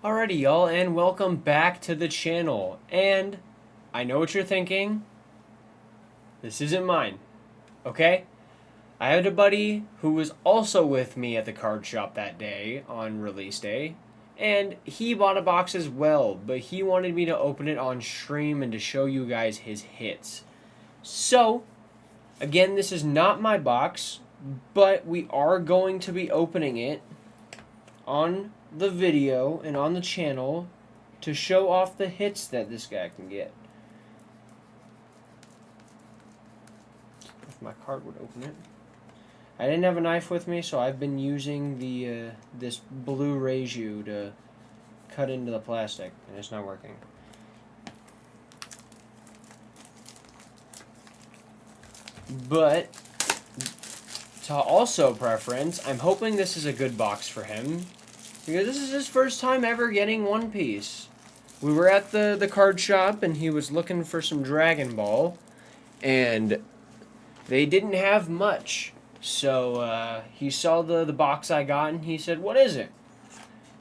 Alrighty, y'all, and welcome back to the channel. And I know what you're thinking. This isn't mine, okay? I had a buddy who was also with me at the card shop that day on release day, and he bought a box as well, but he wanted me to open it on stream and to show you guys his hits. So, again, this is not my box, but we are going to be opening it on the video and on the channel to show off the hits that this guy can get. If my card would open it. I didn't have a knife with me, so I've been using the this blue Reiju to cut into the plastic, and it's not working. But to also preference, I'm hoping this is a good box for him, because this is his first time ever getting One Piece. We were at the card shop, and he was looking for some Dragon Ball, and they didn't have much. So he saw the box I got, and he said, "What is it?"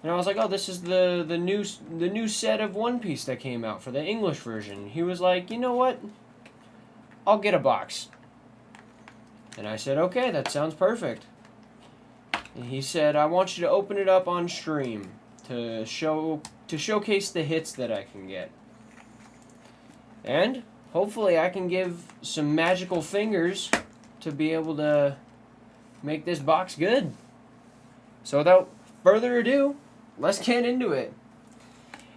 And I was like, "Oh, this is the new set of One Piece that came out for the English version." He was like, "You know what? I'll get a box." And I said, "Okay, that sounds perfect." And he said, "I want you to open it up on stream to showcase the hits that I can get. And hopefully I can give some magical fingers to be able to make this box good." So without further ado, let's get into it.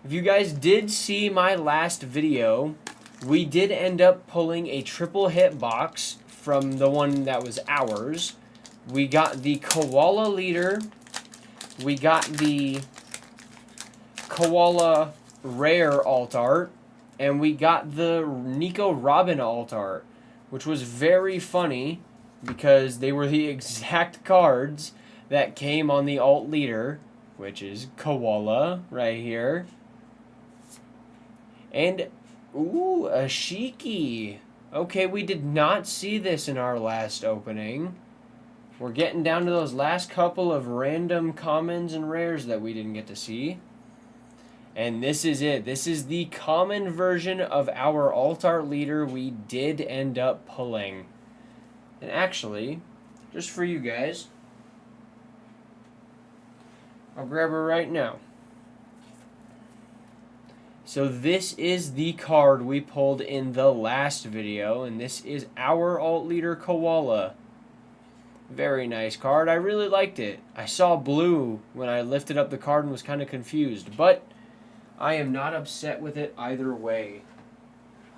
If you guys did see my last video, we did end up pulling a triple hit box from the one that was ours. We got the Koala Leader, we got the Koala Rare alt art, and we got the Nico Robin alt art, which was very funny because they were the exact cards that came on the alt leader, which is Koala right here. And, ooh, a Shiki. Okay, we did not see this in our last opening. We're getting down to those last couple of random commons and rares that we didn't get to see. And this is it. This is the common version of our alt art leader we did end up pulling. And actually, just for you guys, I'll grab her right now. So this is the card we pulled in the last video, and this is our alt leader Koala. Very nice card. I really liked it. I saw blue when I lifted up the card and was kind of confused, but I am not upset with it either way.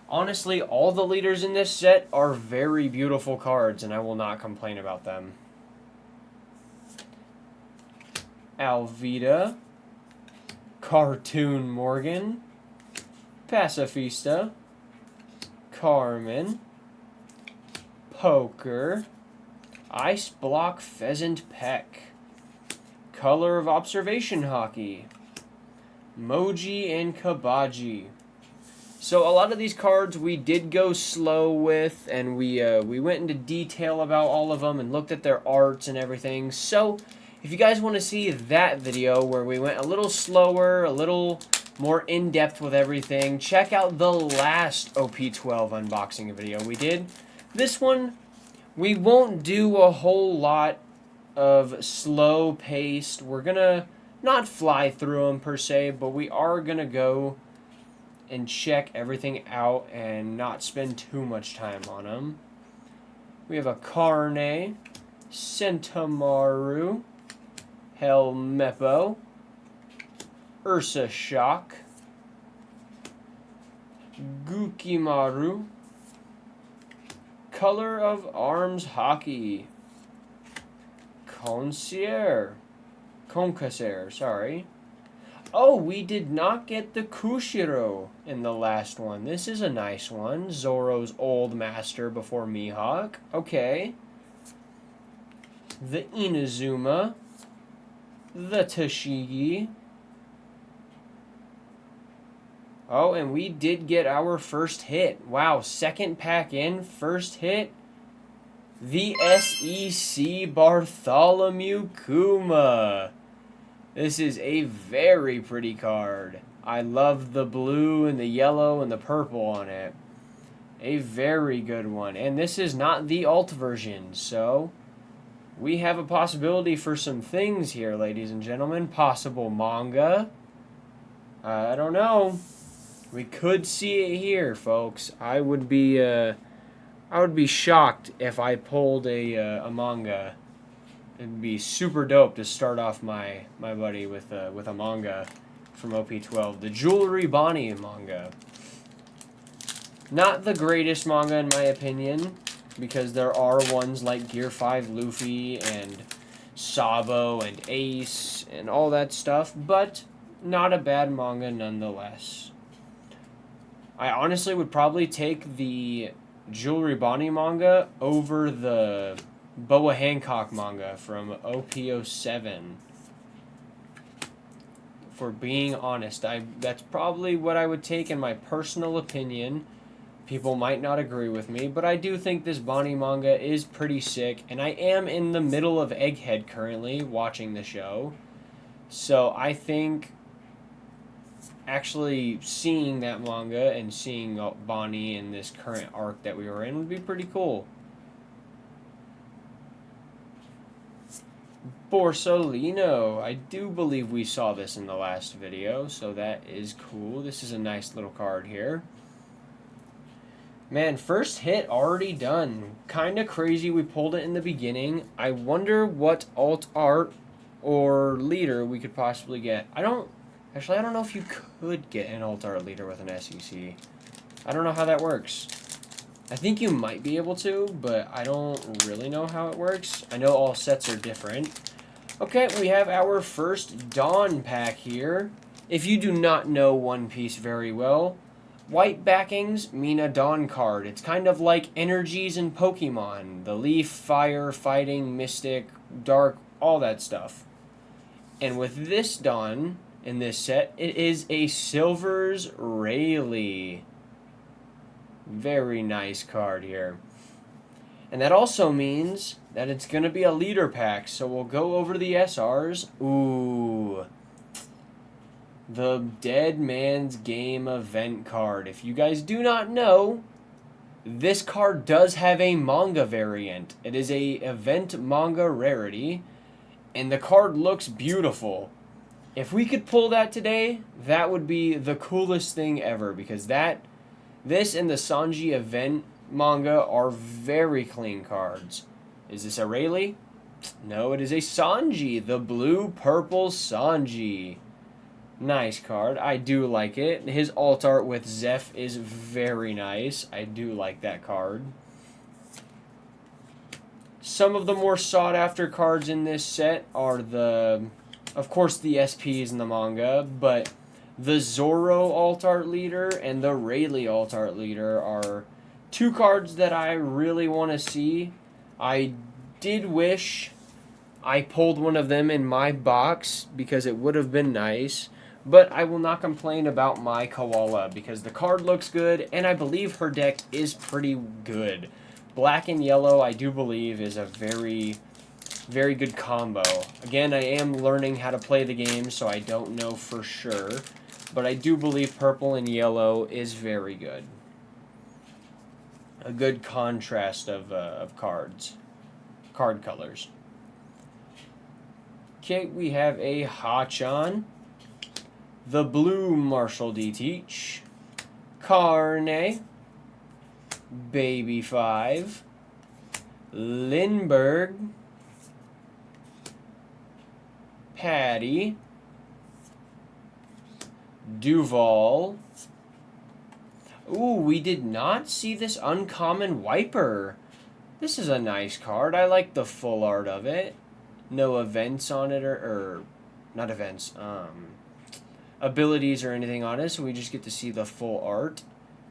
Honestly, all the leaders in this set are very beautiful cards, and I will not complain about them. Alvida, Cartoon Morgan, Pacifista, Carmen, Poker, Ice Block Pheasant Peck, Color of Observation Hockey, Moji and Kabaji. So a lot of these cards we did go slow with, and we went into detail about all of them and looked at their arts and everything. So if you guys want to see that video where we went a little slower, a little more in-depth with everything, check out the last OP12 unboxing video we did. This one, we won't do a whole lot of slow-paced. We're going to not fly through them per se, but we are going to go and check everything out and not spend too much time on them. We have a Carne, Sentamaru, Helmeppo, Ursa Shock, Gukimaru, Color of Arms Hockey, Concassier, sorry. Oh, we did not get the Kushiro in the last one. This is a nice one. Zoro's old master before Mihawk. Okay. The Inazuma, the Tashigi. Oh, and we did get our first hit. Wow, second pack in, first hit. The SEC Bartholomew Kuma. This is a very pretty card. I love the blue and the yellow and the purple on it. A very good one. And this is not the alt version, so we have a possibility for some things here, ladies and gentlemen. Possible manga. I don't know. We could see it here, folks. I would be shocked if I pulled a manga. It'd be super dope to start off my buddy with a manga from OP12, the Jewelry Bonnie manga. Not the greatest manga in my opinion, because there are ones like Gear 5 Luffy and Sabo and Ace and all that stuff, but not a bad manga nonetheless. I honestly would probably take the Jewelry Bonnie manga over the Boa Hancock manga from OP07. For being honest, that's probably what I would take in my personal opinion. People might not agree with me, but I do think this Bonnie manga is pretty sick, and I am in the middle of Egghead currently watching the show. So I think actually seeing that manga and seeing Bonnie in this current arc that we were in would be pretty cool. Borsalino. I do believe we saw this in the last video, so that is cool. This is a nice little card here. Man, first hit already done. Kinda crazy we pulled it in the beginning. I wonder what alt art or leader we could possibly get. I don't know if you could get an alt art leader with an SEC. I don't know how that works. I think you might be able to, but I don't really know how it works. I know all sets are different. Okay, we have our first Dawn pack here. If you do not know One Piece very well, white backings mean a Dawn card. It's kind of like energies in Pokemon. The Leaf, Fire, Fighting, Mystic, Dark, all that stuff. And with this Dawn in this set, it is a Silver's Rayleigh. Very nice card here. And that also means that it's going to be a leader pack. So we'll go over the SRs. Ooh. The Dead Man's Game event card. If you guys do not know, this card does have a manga variant. It is a event manga rarity. And the card looks beautiful. If we could pull that today, that would be the coolest thing ever. Because this and the Sanji event manga are very clean cards. Is this a Rayleigh? No, it is a Sanji. The blue-purple Sanji. Nice card. I do like it. His alt art with Zeph is very nice. I do like that card. Some of the more sought-after cards in this set are of course, the SPs in the manga, but the Zoro alt art leader and the Rayleigh alt art leader are two cards that I really want to see. I did wish I pulled one of them in my box because it would have been nice, but I will not complain about my Koala because the card looks good and I believe her deck is pretty good. Black and yellow, I do believe, is a very, very good combo. Again, I am learning how to play the game, so I don't know for sure. But I do believe purple and yellow is very good. A good contrast of card colors. Okay, we have a Hachan, the blue Marshall D. Teach, Carne, Baby 5, Lindbergh, Patty, Duval. Ooh, we did not see this uncommon Wiper. This is a nice card. I like the full art of it. No events on it, or not events, abilities or anything on it, so we just get to see the full art.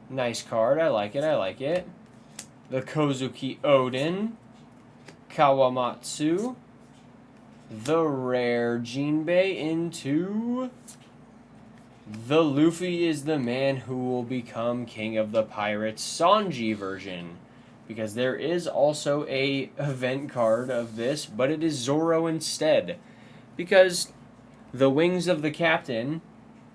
Nice card. I like it. I like it. The Kozuki Odin, Kawamatsu, the rare Jinbei into the Luffy is the man who will become king of the pirates Sanji version. Because there is also a event card of this, but it is Zoro instead. Because The wings of the captain,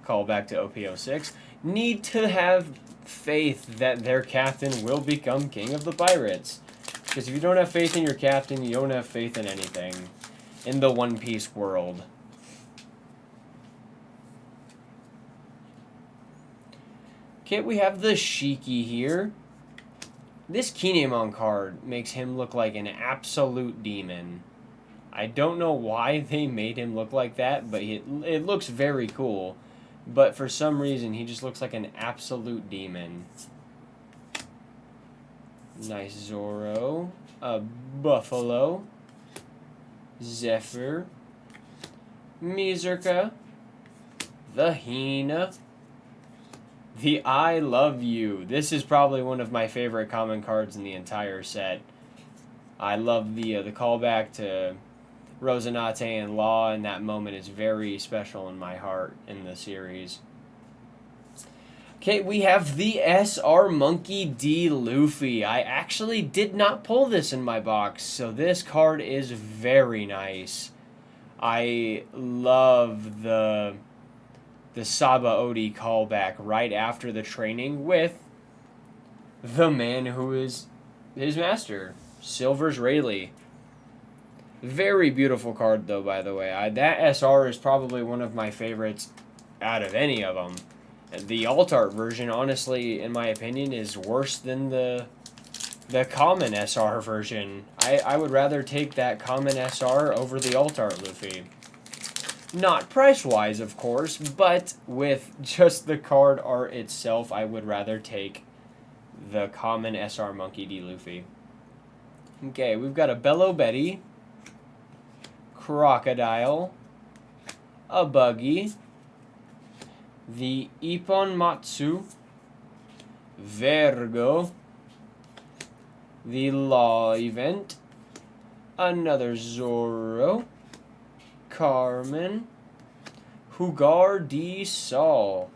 call back to OP06, need to have faith that their captain will become king of the pirates. Because if you don't have faith in your captain, you don't have faith in anything in the One Piece world. Okay, we have the Shiki here. This Kinemon card makes him look like an absolute demon. I don't know why they made him look like that, but it looks very cool. But for some reason, he just looks like an absolute demon. Nice Zoro. A Buffalo. Zephyr. Mizurka. The Hina. The I Love You. This is probably one of my favorite common cards in the entire set. I love the callback to Rosinante and Law, and that moment is very special in my heart in the series. Okay, we have the SR Monkey D. Luffy. I actually did not pull this in my box, so this card is very nice. I love the Sabaody callback right after the training with the man who is his master, Silvers Rayleigh. Very beautiful card, though, by the way. That SR is probably one of my favorites out of any of them. The alt art version, honestly, in my opinion, is worse than the common SR version. I would rather take that common SR over the alt art Luffy. Not price-wise, of course, but with just the card art itself, I would rather take the common SR Monkey D. Luffy. Okay, we've got a Bello Betty, Crocodile, a Buggy, the Ippon Matsu, Vergo, the Law Event, another Zoro, Carmen, Hugar D. Sol,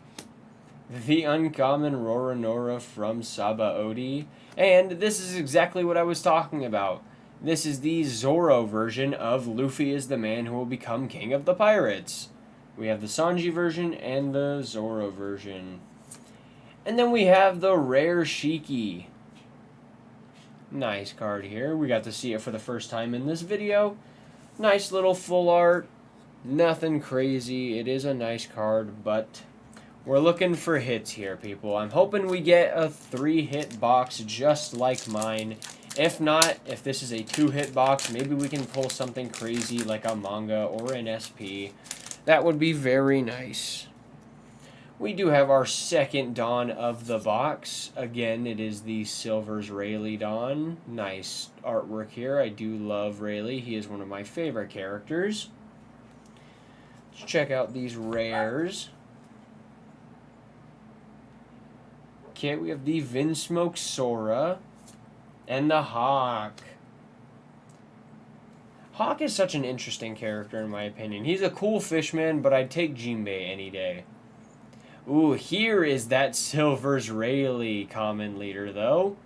the uncommon Roronoa from Sabaody, and this is exactly what I was talking about. This is the Zoro version of Luffy is the man who will become king of the pirates. We have the Sanji version and the Zoro version. And then we have the rare Shiki. Nice card here. We got to see it for the first time in this video. Nice little full art. Nothing crazy. It is a nice card, but we're looking for hits here, people. I'm hoping we get a 3-hit box just like mine. If not, if this is a 2-hit box, maybe we can pull something crazy like a manga or an SP. That would be very nice. We do have our second Dawn of the box. Again, it is the Silvers Rayleigh Dawn. Nice artwork here. I do love Rayleigh. He is one of my favorite characters. Let's check out these rares. Okay, we have the Vinsmoke Sora and the Hawk. Hawk is such an interesting character in my opinion. He's a cool fishman, but I'd take Jinbei any day. Ooh, here is that Silvers Rayleigh common leader, though.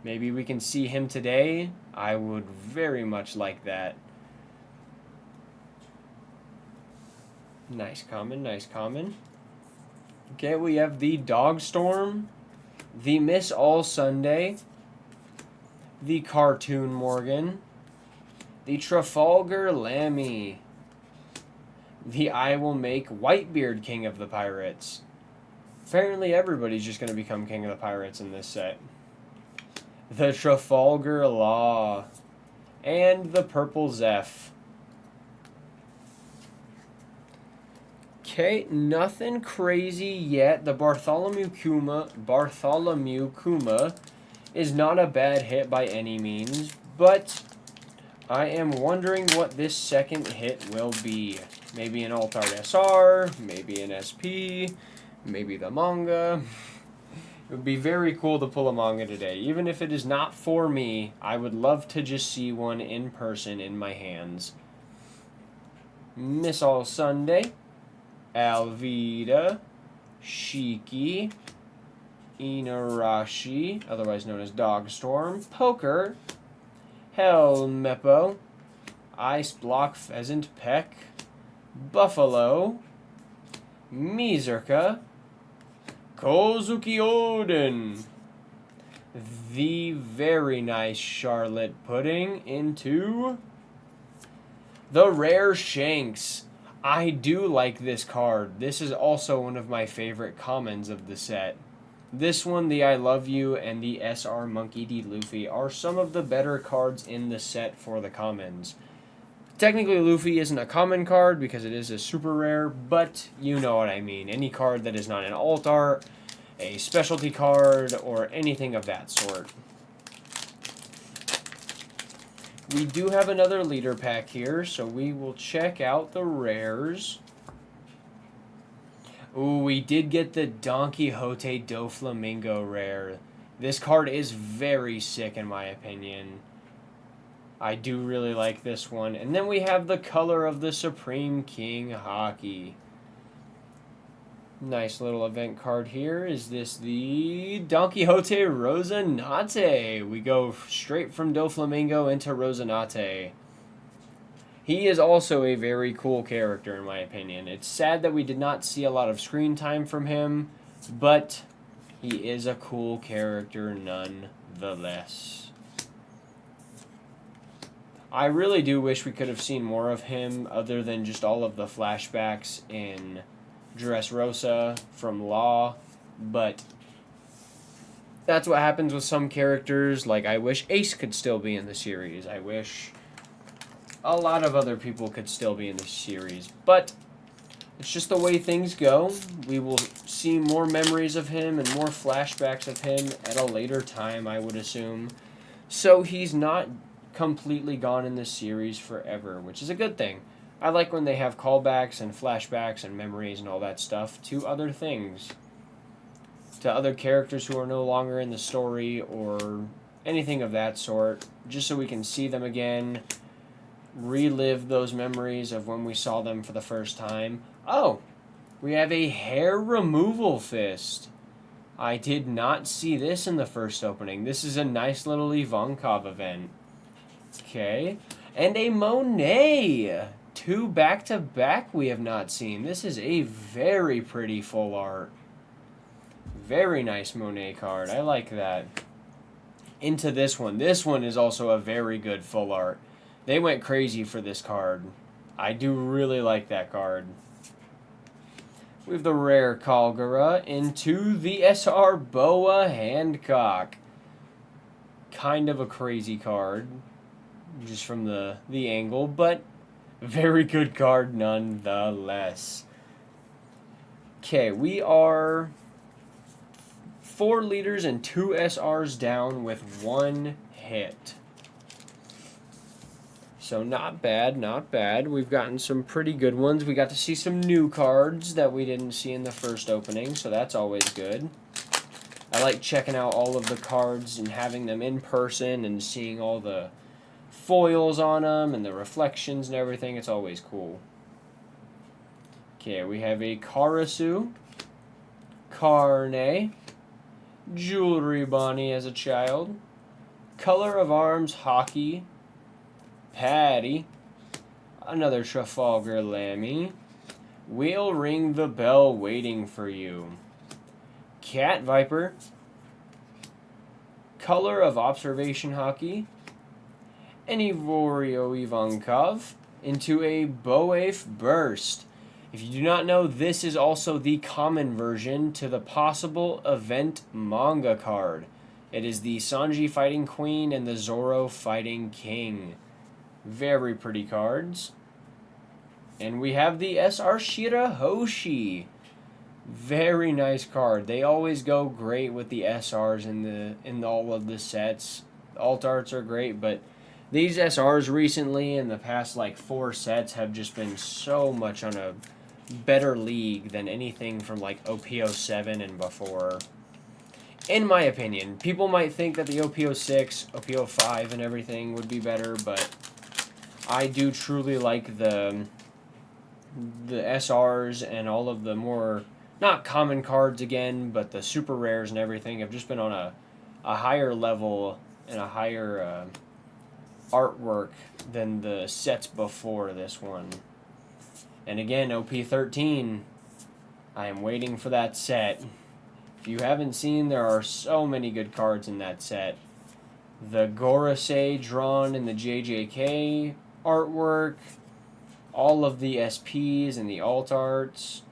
Maybe we can see him today. I would very much like that. Nice common, nice common. Okay, we have the Dogstorm, the Miss All Sunday, the Cartoon Morgan, the Trafalgar Lammy, the I Will Make Whitebeard King of the Pirates. Apparently everybody's just going to become King of the Pirates in this set. The Trafalgar Law, and the Purple Zeph. Okay, nothing crazy yet. The Bartholomew Kuma is not a bad hit by any means, but I am wondering what this second hit will be. Maybe an Alt-Art SR, maybe an SP, maybe the manga. It would be very cool to pull a manga today. Even if it is not for me, I would love to just see one in person in my hands. Miss All Sunday, Alvida, Shiki, Inarashi, otherwise known as Dogstorm, Poker, Helmeppo, Ice Block Pheasant Peck, Buffalo, Mizurka, Kozuki Oden, the very nice Charlotte Pudding into the rare Shanks. I do like this card. This is also one of my favorite commons of the set. This one, the I Love You, and the SR Monkey D. Luffy are some of the better cards in the set for the commons. Technically, Luffy isn't a common card because it is a super rare, but you know what I mean. Any card that is not an alt art, a specialty card, or anything of that sort. We do have another leader pack here, so we will check out the rares. Ooh, we did get the Don Quixote Doflamingo rare. This card is very sick in my opinion. I do really like this one. And then we have the Color of the Supreme King Haki. Nice little event card here. Is this the Don Quixote Rosinante? We go straight from Doflamingo into Rosinante. He is also a very cool character in my opinion. It's sad that we did not see a lot of screen time from him, but he is a cool character nonetheless. I really do wish we could have seen more of him other than just all of the flashbacks in Dressrosa from Law, but that's what happens with some characters. Like, I wish Ace could still be in the series. I wish a lot of other people could still be in the series, but it's just the way things go. We will see more memories of him and more flashbacks of him at a later time, I would assume. So he's not completely gone in this series forever, which is a good thing. I like when they have callbacks and flashbacks and memories and all that stuff to other things. To other characters who are no longer in the story or anything of that sort, just so we can see them again, relive those memories of when we saw them for the first time. Oh, we have a hair removal fist. I did not see this in the first opening. This is a nice little Ivankov event. Okay. And a Monet. 2 back-to-back we have not seen. This is a very pretty full art. Very nice Monet card. I like that. Into this one. This one is also a very good full art. They went crazy for this card. I do really like that card. We have the rare Kalgara into the SR Boa Hancock. Kind of a crazy card, just from the angle, but very good card nonetheless. Okay, we are 4 leaders and 2 SRs down with 1 hit. So not bad, not bad. We've gotten some pretty good ones. We got to see some new cards that we didn't see in the first opening, so that's always good. I like checking out all of the cards and having them in person and seeing all the foils on them and the reflections and everything. It's always cool. Okay, we have a Karasu, Carne, Jewelry Bonnie as a child, Color of Arms Haki, Patty, another Trafalgar Lammy, We'll Ring the Bell Waiting for You, Cat Viper, Color of Observation Haki, and Ivorio Ivankov into a Boef Burst. If you do not know, this is also the common version to the possible event manga card. It is the Sanji fighting Queen and the Zoro fighting King. Very pretty cards. And we have the SR Shirahoshi. Very nice card. They always go great with the SRs in all of the sets. Alt arts are great, but these SRs recently in the past like 4 sets have just been so much on a better league than anything from like OP07 and before. In my opinion, people might think that the OP06, OP05 and everything would be better, but I do truly like the SRs and all of the more, not common cards again, but the super rares and everything have just been on a higher level and a higher artwork than the sets before this one. And again, OP13. I am waiting for that set. If you haven't seen, there are so many good cards in that set. The Gorosei drawn in the JJK artwork, all of the SPs and the alt arts.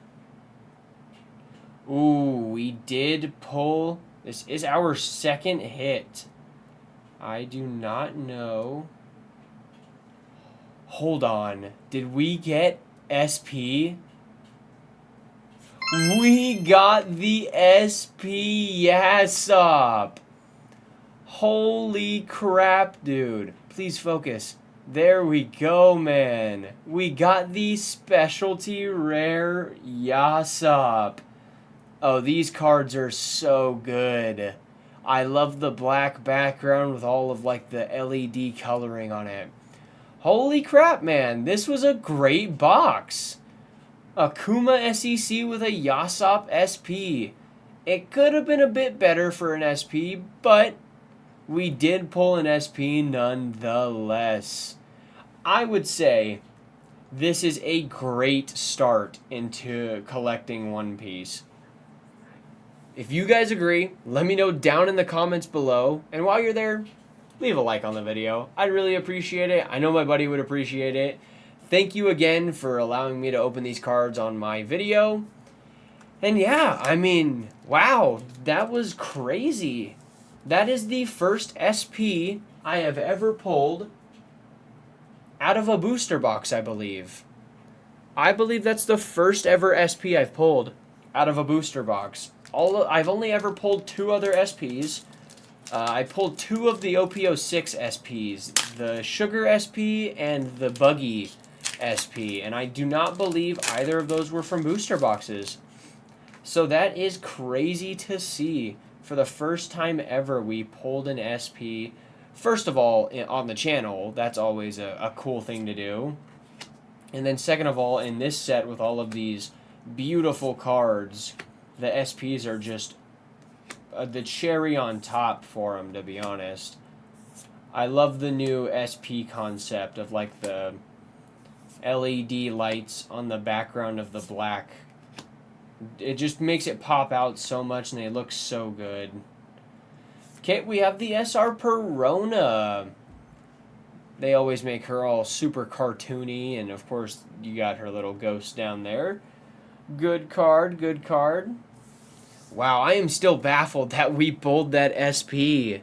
Ooh, we did pull. This is our second hit. I do not know. Hold on. Did we get SP? We got the SP Yasop. Holy crap, dude. Please focus. There we go, man. We got the specialty rare Yasop. Oh, these cards are so good. I love the black background with all of like the LED coloring on it. Holy crap, man. This was a great box. Akuma SEC with a Yasop SP. It could have been a bit better for an SP, but we did pull an SP nonetheless. I would say this is a great start into collecting One Piece. If you guys agree, let me know down in the comments below. And while you're there, leave a like on the video. I'd really appreciate it. I know my buddy would appreciate it. Thank you again for allowing me to open these cards on my video. And yeah, I mean, wow, that was crazy. That is the first SP I have ever pulled out of a booster box, I believe. I believe that's the first ever SP I've pulled out of a booster box. I've only ever pulled 2 other SPs. I pulled 2 of the OP06 SPs, the Sugar SP and the Buggy SP, and I do not believe either of those were from booster boxes. So that is crazy to see. For the first time ever, we pulled an SP. First of all, on the channel, that's always a cool thing to do. And then second of all, in this set with all of these beautiful cards, the SPs are just the cherry on top for them, to be honest. I love the new SP concept of like the LED lights on the background of the black. It just makes it pop out so much and they look so good. Okay, we have the SR Perona. They always make her all super cartoony, and of course you got her little ghost down there. Good card, good card. Wow, I am still baffled that we pulled that SP.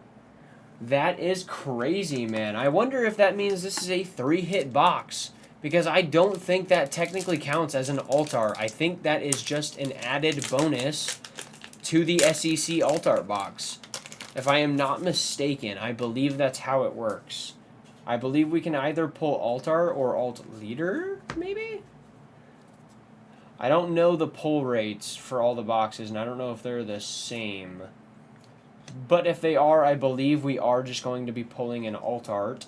That is crazy, man. I wonder if that means this is a 3-hit box, because I don't think that technically counts as an alt art. I think that is just an added bonus to the SEC alt art box. If I am not mistaken, I believe that's how it works. I believe we can either pull alt art or alt leader, maybe? I don't know the pull rates for all the boxes, and I don't know if they're the same. But if they are, I believe we are just going to be pulling an alt art.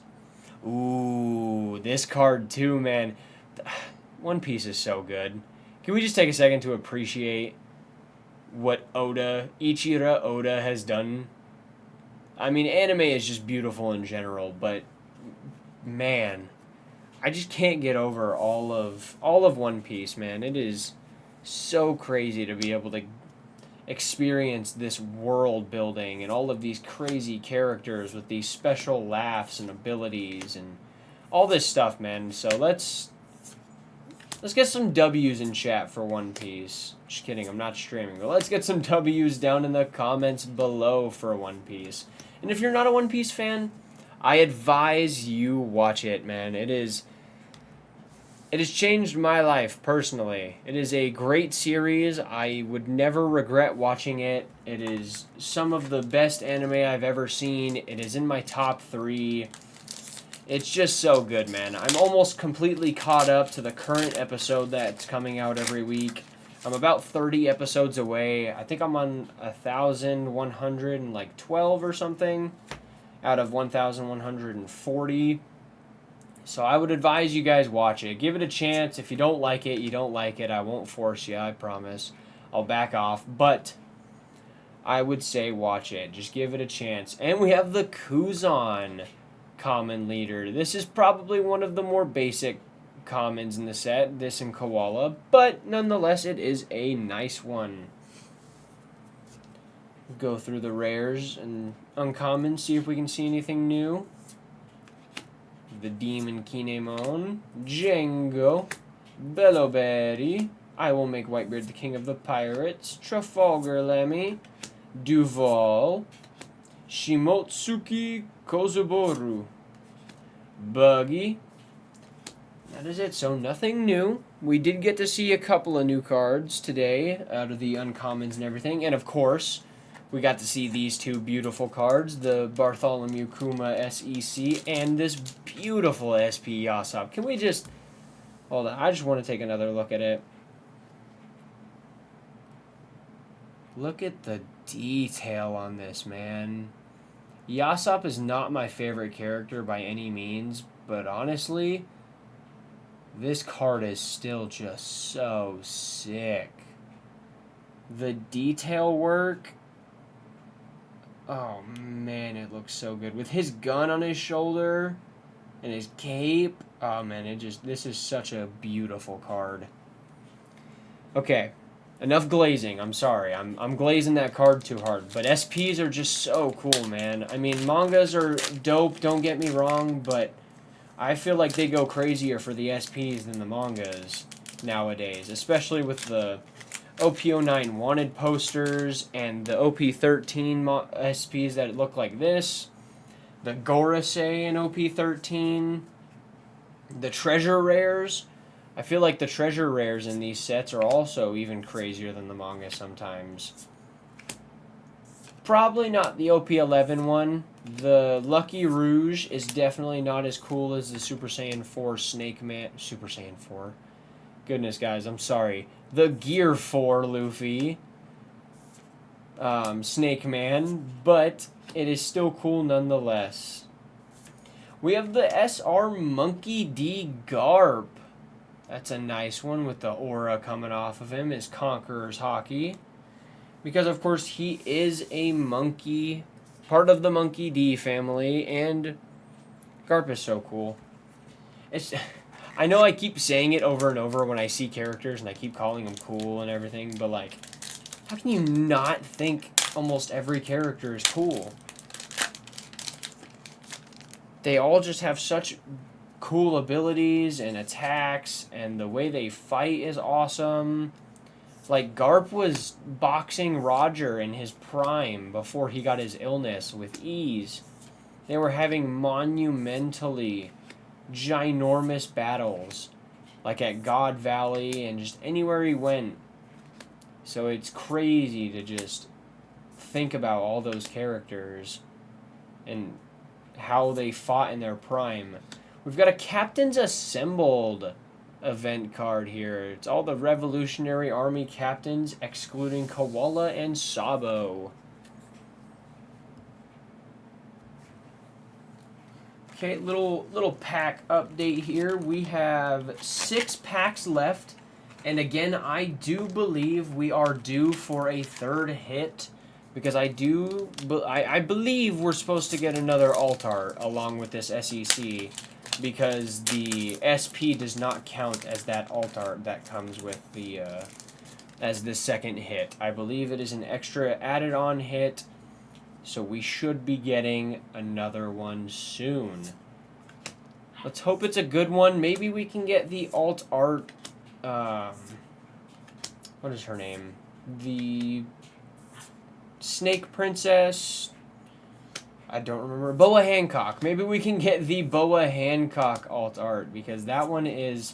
Ooh, this card too, man. One Piece is so good. Can we just take a second to appreciate what Ichiro Oda has done? I mean, anime is just beautiful in general, but man, I just can't get over all of One Piece, man. It is so crazy to be able to experience this world building and all of these crazy characters with these special laughs and abilities and all this stuff, man. So let's get some W's in chat for One Piece. Just kidding, I'm not streaming, but let's get some W's down in the comments below for One Piece. And if you're not a One Piece fan, I advise you watch it, man. It has changed my life, personally. It is a great series. I would never regret watching it. It is some of the best anime I've ever seen. It is in my top 3. It's just so good, man. I'm almost completely caught up to the current episode that's coming out every week. I'm about 30 episodes away. I think I'm on 1,112 or something out of 1,140. So I would advise you guys watch it. Give it a chance. If you don't like it, you don't like it. I won't force you, I promise. I'll back off. But I would say watch it. Just give it a chance. And we have the Kuzan Common Leader. This is probably one of the more basic commons in the set, this and Koala, but nonetheless, it is a nice one. Go through the rares and uncommons, see if we can see anything new. The Demon Kinemon, Django, Bellowberry, I Will Make Whitebeard the King of the Pirates, Trafalgar Lemmy, Duval, Shimotsuki Kozuboru, Buggy. That is it, so nothing new. We did get to see a couple of new cards today out of the uncommons and everything, and of course, we got to see these two beautiful cards, the Bartholomew Kuma SEC and this beautiful SP Yasop. Can we just... Hold on, I just want to take another look at it. Look at the detail on this, man. Yasop is not my favorite character by any means, but honestly, this card is still just so sick. The detail work... Oh man, it looks so good. With his gun on his shoulder and his cape. Oh man, this is such a beautiful card. Okay, enough glazing. I'm sorry. I'm glazing that card too hard. But SPs are just so cool, man. I mean, mangas are dope, don't get me wrong, but I feel like they go crazier for the SPs than the mangas nowadays, especially with the OP09 wanted posters and the OP13 SPs that look like this, the Gorosei in OP13, the treasure rares. I feel like the treasure rares in these sets are also even crazier than the manga sometimes. Probably not the OP11 one. The Lucky Rouge is definitely not as cool as the Super Saiyan 4 Snake Man. Super Saiyan 4? Goodness, guys, I'm sorry. The Gear 4 Luffy, Snake Man, but it is still cool nonetheless. We have the SR Monkey D Garp. That's a nice one with the aura coming off of him, his Conqueror's Hockey. Because, of course, he is a monkey, part of the Monkey D family, and Garp is so cool. I know I keep saying it over and over when I see characters and I keep calling them cool and everything, but like, how can you not think almost every character is cool? They all just have such cool abilities and attacks, and the way they fight is awesome. Like, Garp was boxing Roger in his prime before he got his illness with ease. They were having monumentally ginormous battles, like at God Valley and just anywhere he went. So it's crazy to just think about all those characters and how they fought in their prime. We've got a Captains Assembled event card here. It's all the Revolutionary Army captains, excluding Koala and Sabo. Okay, little pack update here. We have 6 packs left, and again, I do believe we are due for a third hit, because I believe we're supposed to get another alt art along with this SEC, because the SP does not count as that alt art that comes with the as the second hit. I believe it is an extra added on hit. So we should be getting another one soon. Let's hope it's a good one. Maybe we can get the alt art. What is her name? The Snake Princess. I don't remember. Boa Hancock. Maybe we can get the Boa Hancock alt art, because that one is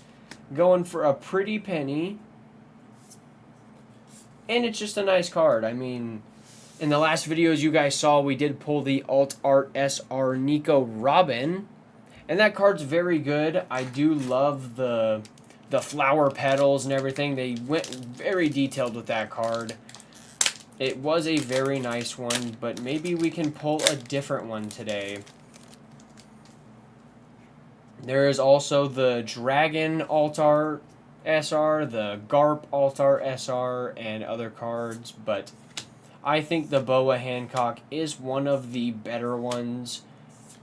going for a pretty penny. And it's just a nice card. I mean, in the last videos you guys saw, we did pull the Alt Art SR Nico Robin, and that card's very good. I do love the flower petals and everything. They went very detailed with that card. It was a very nice one, but maybe we can pull a different one today. There is also the Dragon Alt Art SR, the Garp Alt Art SR, and other cards, but I think the Boa Hancock is one of the better ones.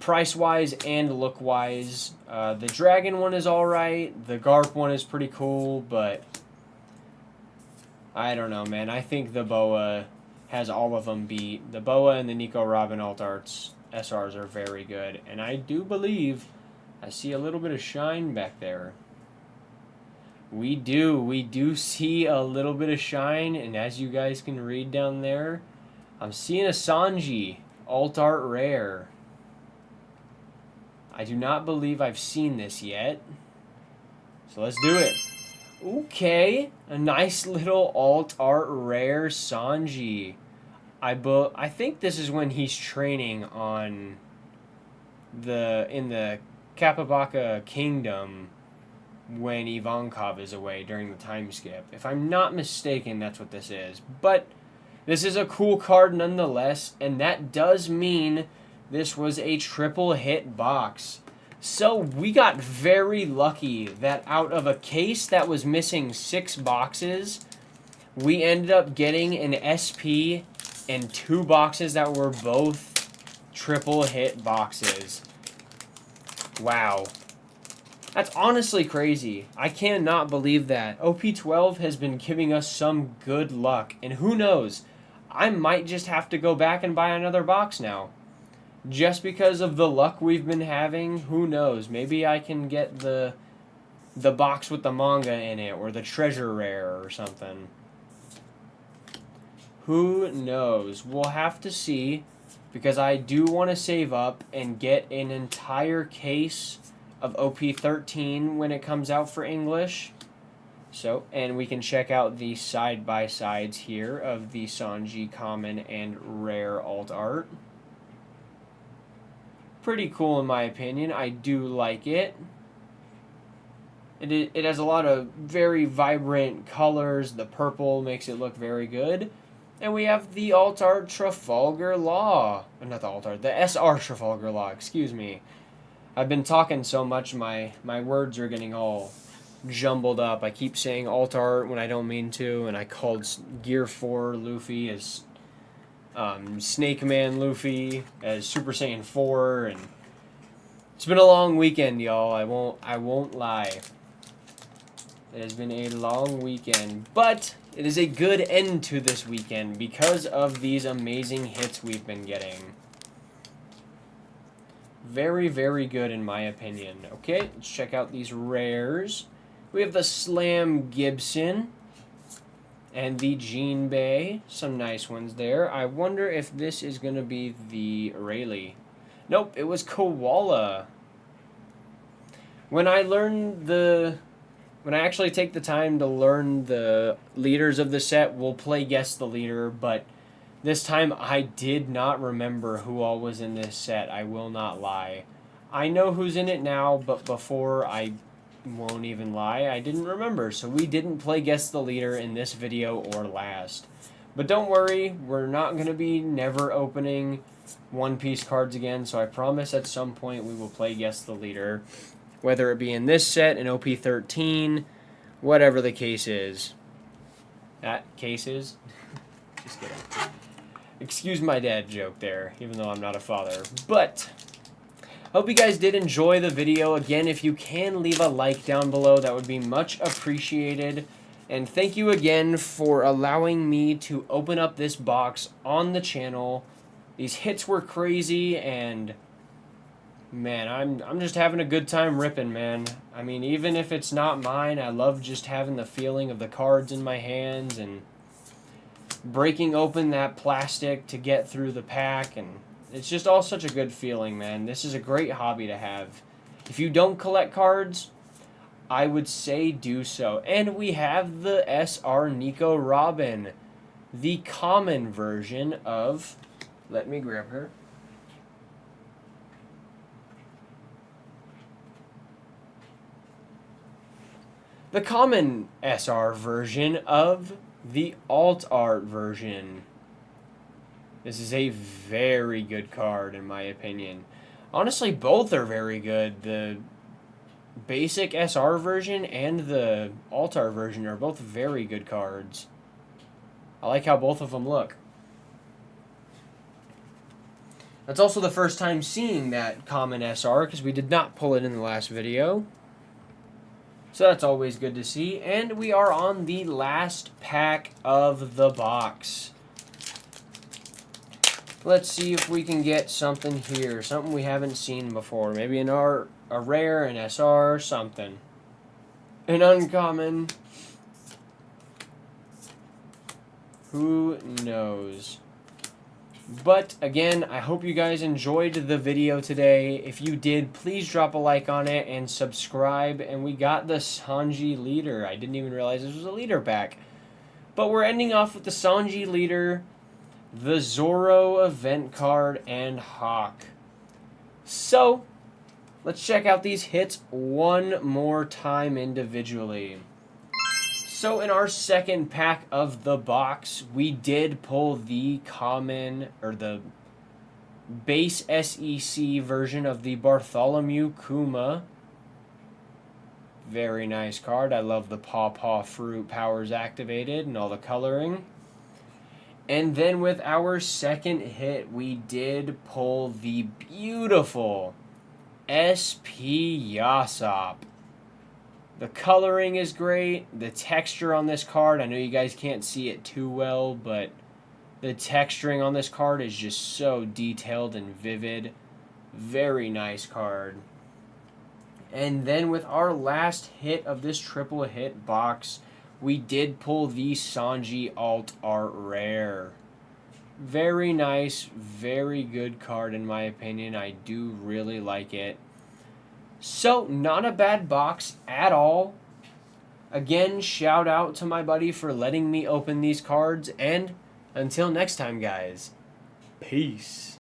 price-wise and look-wise. The Dragon one is alright. The Garp one is pretty cool, but I don't know, man. I think the BOA has all of them beat. The BOA and the Nico Robin Alt Arts SRs are very good, and I do believe I see a little bit of shine back there. We do see a little bit of shine, and as you guys can read down there, I'm seeing a Sanji Alt Art Rare. I do not believe I've seen this yet, so let's do it. Okay, a nice little Alt Art Rare Sanji. I think this is when he's training in the Kapabaka Kingdom when Ivankov is away during the time skip. If I'm not mistaken, that's what this is. But this is a cool card nonetheless, and that does mean this was a triple hit box. So we got very lucky that out of a case that was missing 6 boxes, we ended up getting an SP and 2 boxes that were both triple hit boxes. Wow. That's honestly crazy. I cannot believe that. OP12 has been giving us some good luck. And who knows, I might just have to go back and buy another box now. Just because of the luck we've been having, who knows. Maybe I can get the box with the manga in it, or the treasure rare or something. Who knows? We'll have to see, because I do want to save up and get an entire case of OP13 when it comes out for English. So, and we can check out the side-by-sides here of the Sanji Common and Rare Alt Art. Pretty cool in my opinion. I do like it. It has a lot of very vibrant colors. The purple makes it look very good. And we have the Alt Art Trafalgar Law. Not the Alt Art, the SR Trafalgar Law, excuse me. I've been talking so much, my words are getting all jumbled up. I keep saying Alt Art when I don't mean to, and I called Gear 4 Luffy as Snake Man Luffy as Super Saiyan 4, and it's been a long weekend, y'all. I won't lie. It has been a long weekend, but it is a good end to this weekend because of these amazing hits we've been getting. Very, very good in my opinion. Okay, let's check out these rares. We have the Slam Gibson and the Jean Bay. Some nice ones there. I wonder if this is going to be the Rayleigh. Nope, it was Koala. When I actually take the time to learn the leaders of the set, we'll play Guess the Leader, but this time I did not remember who all was in this set. I will not lie. I know who's in it now, but before, I won't even lie, I didn't remember. So we didn't play Guess the Leader in this video or last. But don't worry, we're not going to be never opening One Piece cards again, so I promise at some point we will play Guess the Leader. Whether it be in this set, in OP13, whatever the case is. That case is? Just kidding. Excuse my dad joke there, even though I'm not a father. But hope you guys did enjoy the video. Again, if you can leave a like down below, that would be much appreciated. And thank you again for allowing me to open up this box on the channel. These hits were crazy, and man, I'm just having a good time ripping, man. I mean, even if it's not mine, I love just having the feeling of the cards in my hands and breaking open that plastic to get through the pack, and it's just all such a good feeling, man. This is a great hobby to have. If you don't collect cards, I would say do so. And we have the SR Nico Robin, the common version of, let me grab her. The common SR version of the Alt Art version. This is a very good card in my opinion. Honestly, both are very good. The basic SR version and the Alt Art version are both very good cards. I like how both of them look. That's also the first time seeing that common SR because we did not pull it in the last video. So that's always good to see. And we are on the last pack of the box. Let's see if we can get something here. Something we haven't seen before. Maybe an R, a rare, an SR, something. An uncommon. Who knows? But again, I hope you guys enjoyed the video today. If you did, please drop a like on it and subscribe. And we got the Sanji leader. I didn't even realize this was a leader pack. But we're ending off with the Sanji leader, the Zoro event card, and Hawk. So, let's check out these hits one more time individually. So in our second pack of the box, we did pull the common, or the base SEC version of the Bartholomew Kuma. Very nice card. I love the Paw fruit powers activated and all the coloring. And then with our second hit, we did pull the beautiful SP Yasop. The coloring is great. The texture on this card, I know you guys can't see it too well, but the texturing on this card is just so detailed and vivid. Very nice card. And then with our last hit of this triple hit box, we did pull the Sanji Alt Art Rare. Very nice, very good card in my opinion. I do really like it. So, not a bad box at all. Again, shout out to my buddy for letting me open these cards. And until next time, guys, peace.